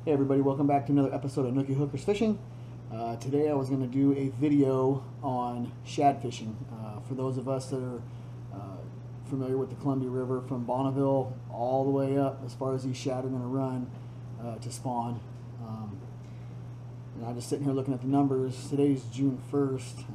Hey everybody, welcome back to another episode of Nookie Hookers Fishing. Today I was going to do a video on shad fishing. For those of us that are familiar with the Columbia River from Bonneville all the way up as far as these shad are going to run to spawn. And I'm just sitting here looking at the numbers. Today's June 1st.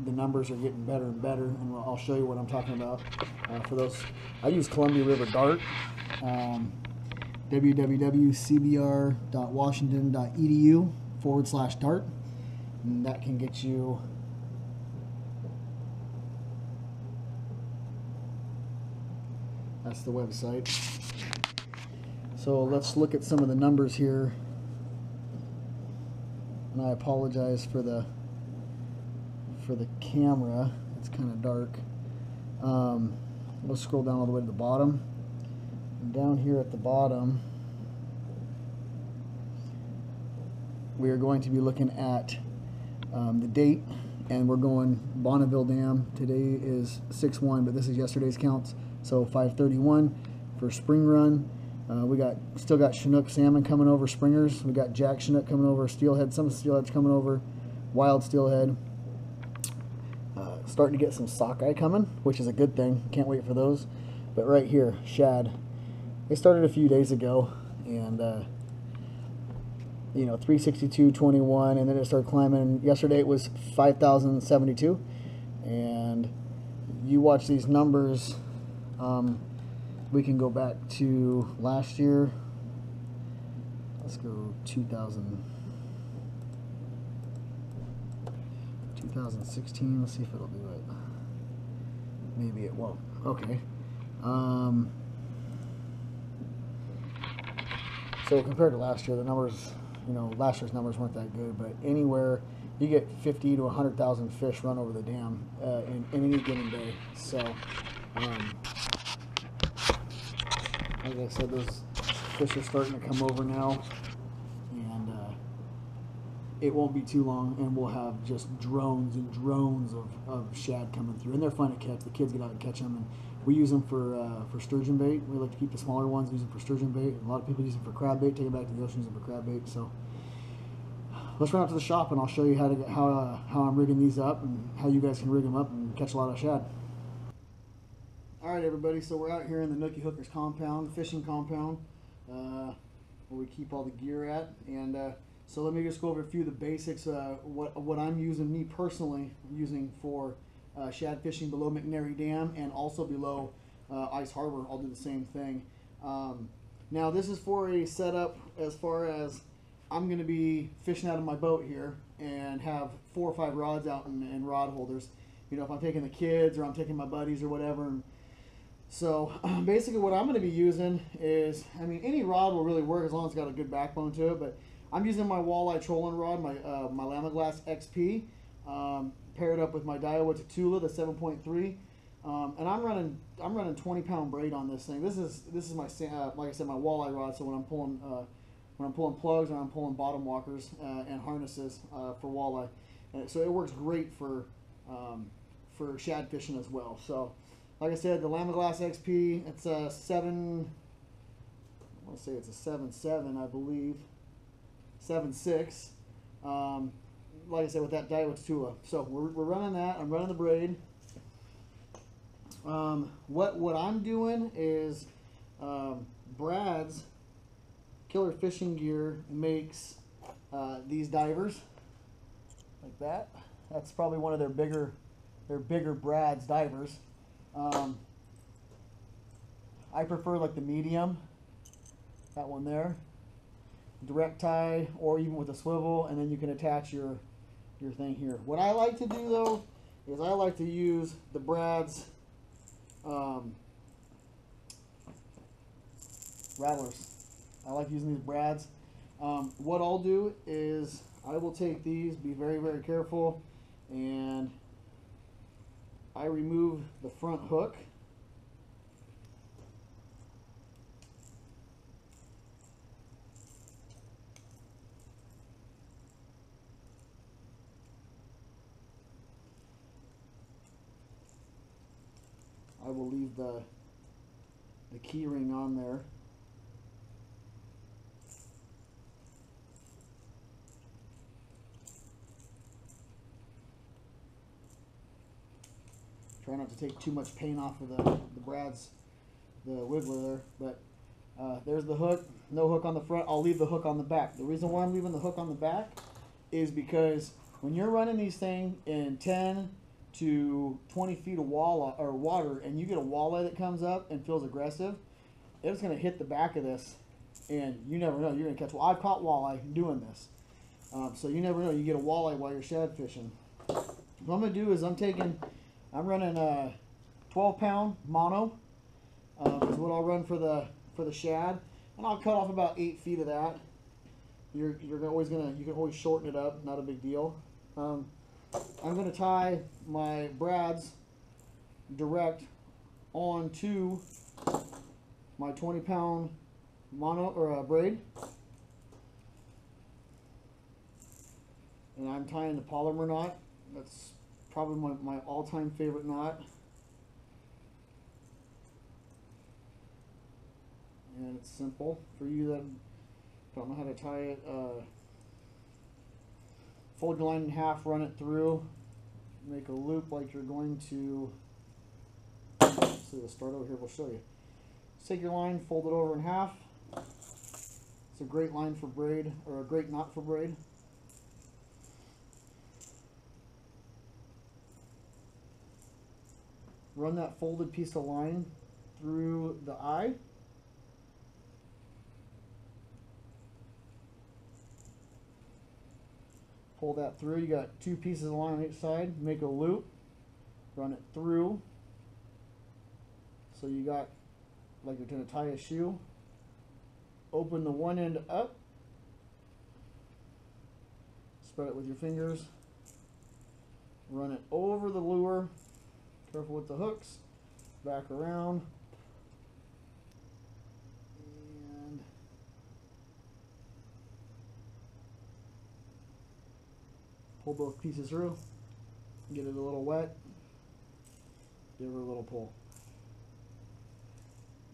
The numbers are getting better and better, and I'll show you what I'm talking about. For those, I use Columbia River Dart. www.cbr.washington.edu/dart, and that can get you that's the website. So let's look at some of the numbers here, and I apologize for the camera, it's kind of dark. Let's scroll down all the way to the bottom. Down here at the bottom, we are going to be looking at the date, and we're going Bonneville Dam. Today is 6/1, but this is yesterday's counts, so 5/31 for spring run. We still got Chinook salmon coming over, springers. We got Jack Chinook coming over, steelhead, some steelheads coming over, wild steelhead. Starting to get some sockeye coming, which is a good thing. Can't wait for those. But right here, shad. They started a few days ago, and 362.21, and then it started climbing. Yesterday it was 5,072, and you watch these numbers. We can go back to last year. Let's go 2016. Let's see if it'll do it. Maybe it won't. Okay. So compared to last year, the numbers, last year's numbers weren't that good, but anywhere you get 50 to 100,000 fish run over the dam in any given day. So, like I said, those fish are starting to come over now, and it won't be too long, and we'll have just drones and drones of shad coming through, and they're fun to catch. The kids get out and catch them, and we use them for sturgeon bait. We like to keep the smaller ones, use them for sturgeon bait. A lot of people use them for crab bait, take them back to the ocean, use them for crab bait. So let's run out to the shop, and I'll show you how I'm rigging these up, and how you guys can rig them up and catch a lot of shad. All right, everybody, so we're out here in the Nookie Hookers compound, fishing compound, where we keep all the gear at. And so let me just go over a few of the basics. What I'm using, me personally, using for shad fishing below Mcnary Dam and also below Ice Harbor. I'll do the same thing. Now this is for a setup as far as I'm going to be fishing out of my boat here and have 4 or 5 rods out and rod holders. If I'm taking the kids or I'm taking my buddies or whatever. And so basically what I'm going to be using is, any rod will really work as long as it's got a good backbone to it, but I'm using my walleye trolling rod, my Lamaglass XP, paired up with my Daiwa Tatula, the 7.3, and I'm running 20-pound braid on this thing. This is my like I said, my walleye rod. So when I'm pulling plugs or I'm pulling bottom walkers and harnesses for walleye, so it works great for shad fishing as well. So like I said, the Lamaglass XP, it's a 7. I want to say it's a 7.7, I believe. 7.6. Like I said, with that Daiwa Tatula. So we're running that. I'm running the braid. What I'm doing is Brad's Killer Fishing Gear makes these divers like that. That's probably one of their bigger Brad's divers. I prefer like the medium, that one there, direct tie, or even with a swivel, and then you can attach your thing here. What I like to do though is I like to use the Brad's rattlers. I like using these Brad's. What I'll do is I will take these, be very, very careful, and I remove the front hook. I will leave the key ring on there. Try not to take too much paint off of the wiggler there. But there's the hook. No hook on the front. I'll leave the hook on the back. The reason why I'm leaving the hook on the back is because when you're running these things in 10 to 20 feet of water, and you get a walleye that comes up and feels aggressive, it's going to hit the back of this, and you never know. You're going to catch. Well, I've caught walleye doing this, so you never know. You get a walleye while you're shad fishing. What I'm going to do is I'm running a 12-pound mono. Is what I'll run for the shad, and I'll cut off about 8 feet of that. You can always shorten it up, not a big deal. I'm going to tie my brads direct onto my 20-pound mono or braid, and I'm tying the polymer knot. That's probably my all-time favorite knot. And it's simple. For you that don't know how to tie it, fold your line in half, run it through, make a loop like you're going to. So we'll start over here, we'll show you. Take your line, fold it over in half. It's a great line for braid, or a great knot for braid. Run that folded piece of line through the eye. Pull that through. You got 2 pieces of line on each side. Make a loop. Run it through. So you got like you're going to tie a shoe. Open the one end up. Spread it with your fingers. Run it over the lure. Careful with the hooks. Back around. And pull both pieces through. Get it a little wet. Give her a little pull.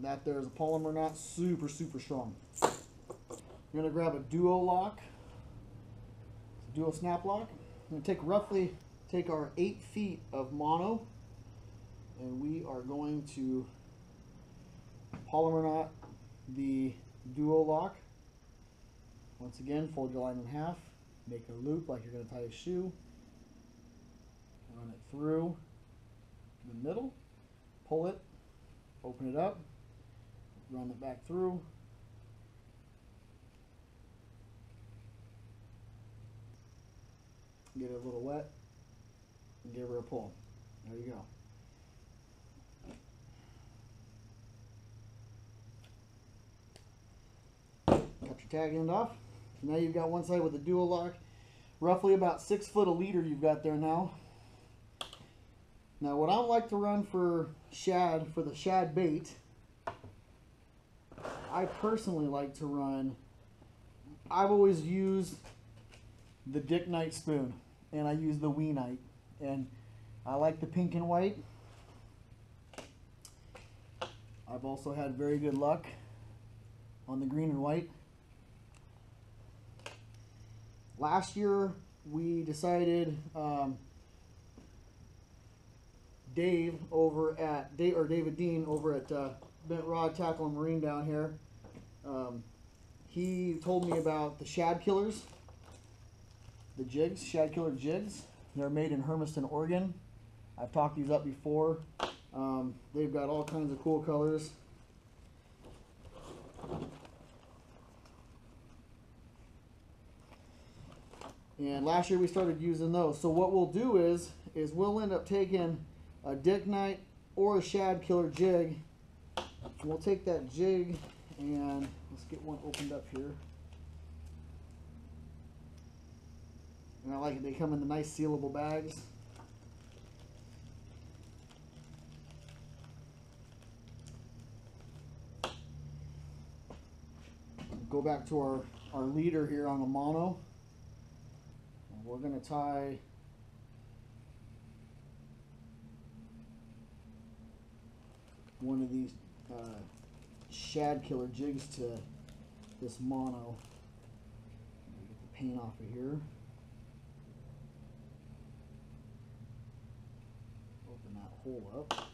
That there's a polymer knot, super, super strong. You're going to grab a duo lock, a duo snap lock. I'm going to take our 8 feet of mono, and we are going to polymer knot the duo lock. Once again, fold your line in half, make a loop like you're going to tie a shoe, run it through the middle, pull it, open it up, run it back through. Get it a little wet and give her a pull. There you go. Cut your tag end off. Now you've got one side with the dual lock. Roughly about 6 foot a leader you've got there now. Now what I like to run for the shad bait, I personally like to run, I've always used the Dick Knight spoon, and I use the Wee Knight, and I like the pink and white. I've also had very good luck on the green and white. Last year we decided, David Dean over at Bent Rod Tackle and Marine down here, he told me about the Shad Killers, the jigs, Shad Killer jigs. They're made in Hermiston, Oregon. I've talked these up before. They've got all kinds of cool colors. And last year we started using those. So what we'll do is we'll end up taking a Dick Knight or a Shad Killer jig. We'll take that jig and let's get one opened up here. And I like it. They come in the nice sealable bags. Go back to our leader here on the mono. And we're going to tie one of these Shad Killer jigs to this mono. Get the paint off of here. Open that hole up.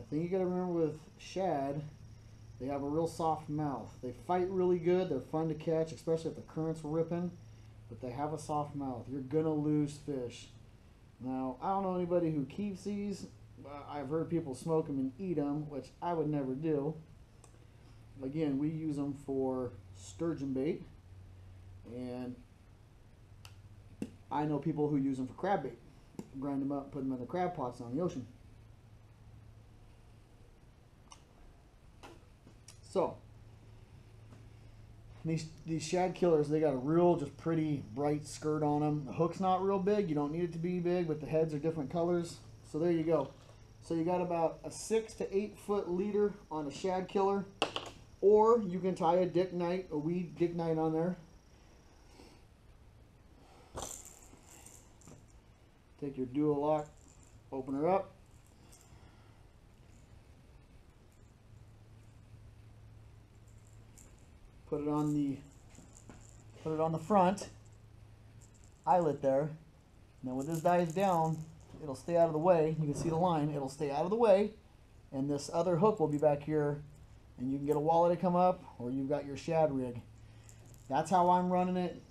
The thing you got to remember with shad, they have a real soft mouth. They fight really good. They're fun to catch, especially if the current's ripping. But they have a soft mouth. You're gonna lose fish. Now, I don't know anybody who keeps these. I've heard people smoke them and eat them, which I would never do. Again, we use them for sturgeon bait, and I know people who use them for crab bait. Grind them up, put them in the crab pots on the ocean. So, these shad killers, they got a real just pretty bright skirt on them. The hook's not real big. You don't need it to be big, but the heads are different colors. So there you go. So you got about a 6 to 8 foot leader on a shad killer, or you can tie a weed dick knight on there. Take your dual lock, open her up. Put it on the front eyelet there. Now when this dives down, it'll stay out of the way. You can see the line. It'll stay out of the way, and this other hook will be back here, and you can get a walleye to come up, or you've got your shad rig. That's how I'm running it.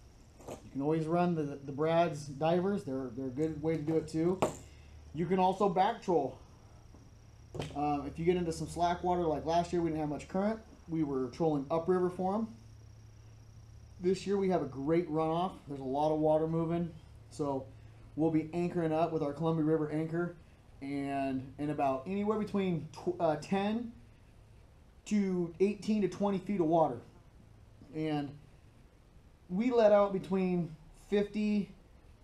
You can always run the Brad's divers. They're a good way to do it too. You can also back troll. If you get into some slack water, like last year we didn't have much current, we were trolling upriver for them. This year we have a great runoff. There's a lot of water moving, so we'll be anchoring up with our Columbia River anchor, and in about anywhere between 10 to 18 to 20 feet of water. And we let out between 50,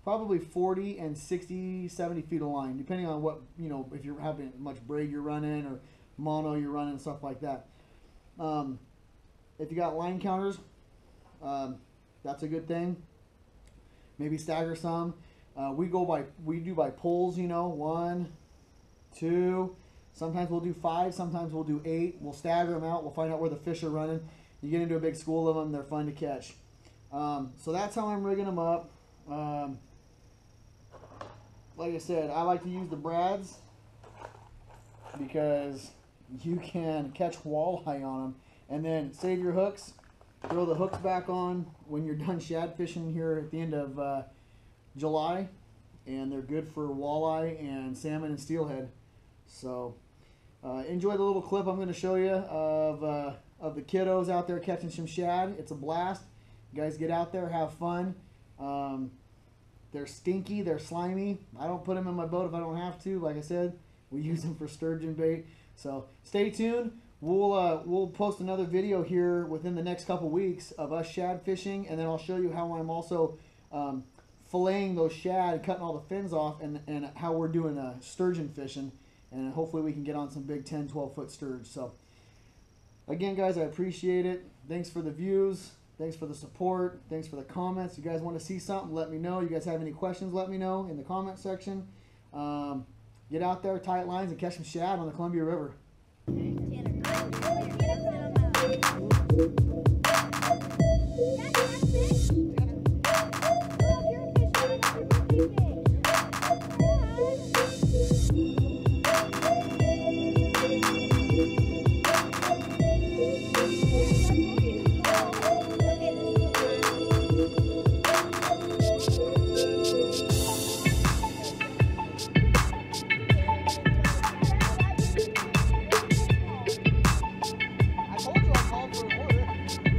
probably 40 and 60, 70 feet of line, depending on what, if you're having much braid you're running or mono you're running, stuff like that. If you got line counters, that's a good thing. Maybe stagger some. We do by pulls, 1, 2. Sometimes we'll do 5. Sometimes we'll do 8. We'll stagger them out. We'll find out where the fish are running. You get into a big school of them. They're fun to catch. So that's how I'm rigging them up. Like I said, I like to use the Brads because you can catch walleye on them, and then save your hooks. Throw the hooks back on when you're done shad fishing here at the end of July, and they're good for walleye and salmon and steelhead. So enjoy the little clip I'm going to show you of the kiddos out there catching some shad. It's a blast. You guys get out there, have fun. They're stinky, they're slimy. I don't put them in my boat if I don't have to. Like I said, we use them for sturgeon bait. So stay tuned. We'll post another video here within the next couple weeks of us shad fishing, and then I'll show you how I'm also filleting those shad, cutting all the fins off, and how we're doing sturgeon fishing, and hopefully we can get on some big 10, 12 foot sturge. So again, guys, I appreciate it. Thanks for the views. Thanks for the support. Thanks for the comments. You guys want to see something, let me know. You guys have any questions, let me know in the comment section. Get out there, tight lines, and catch some shad on the Columbia River. I told you I called for an order.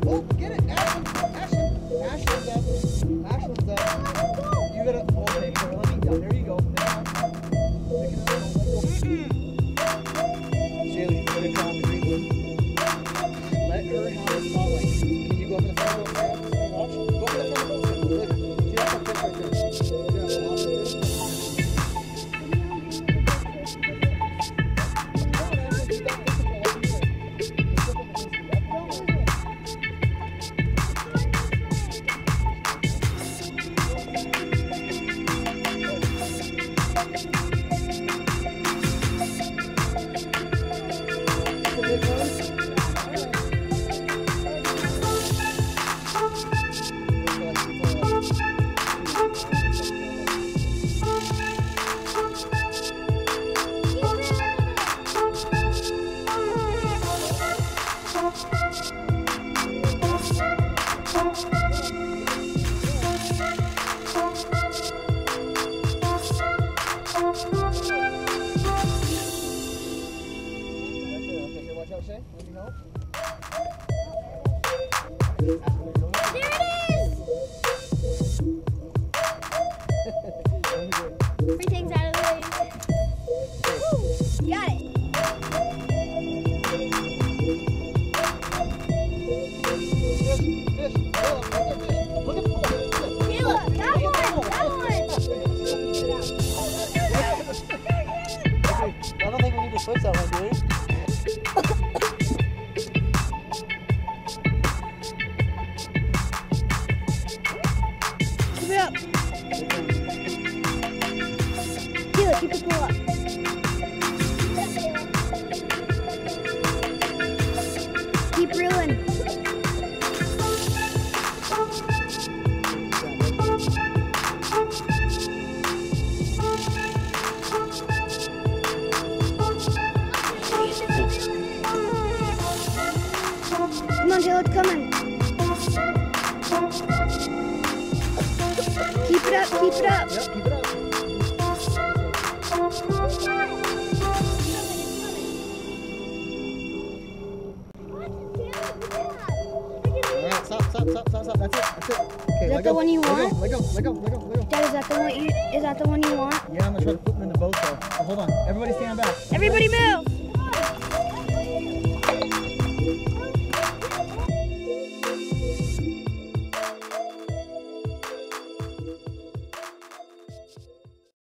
Oh, get it. Ashland's up. Ashland's up. You gotta, okay, let me go. There you go. Shaylee, you gotta draw on the green one. Let her have the spotlight. Can you go up in the front of the boat? Watch. Go up in the front of the boat. Look. See, that's a fish right there. Yeah, the lobster there. Everything's out of the way. Woo! Got it. Kayla, that one. I don't think we need to switch that one, do we? Keep it up. Kayla, keep the pull up. Keep reeling. Come on, Kayla, it's coming. Keep it up, keep it up. Yep, keep it up. Alright, stop. That's it. Okay, Is that the one you want? Let go. Dad, is that the one you want? Yeah, I'm gonna try to put them in the boat though. Oh, hold on. Everybody stand back. Everybody move!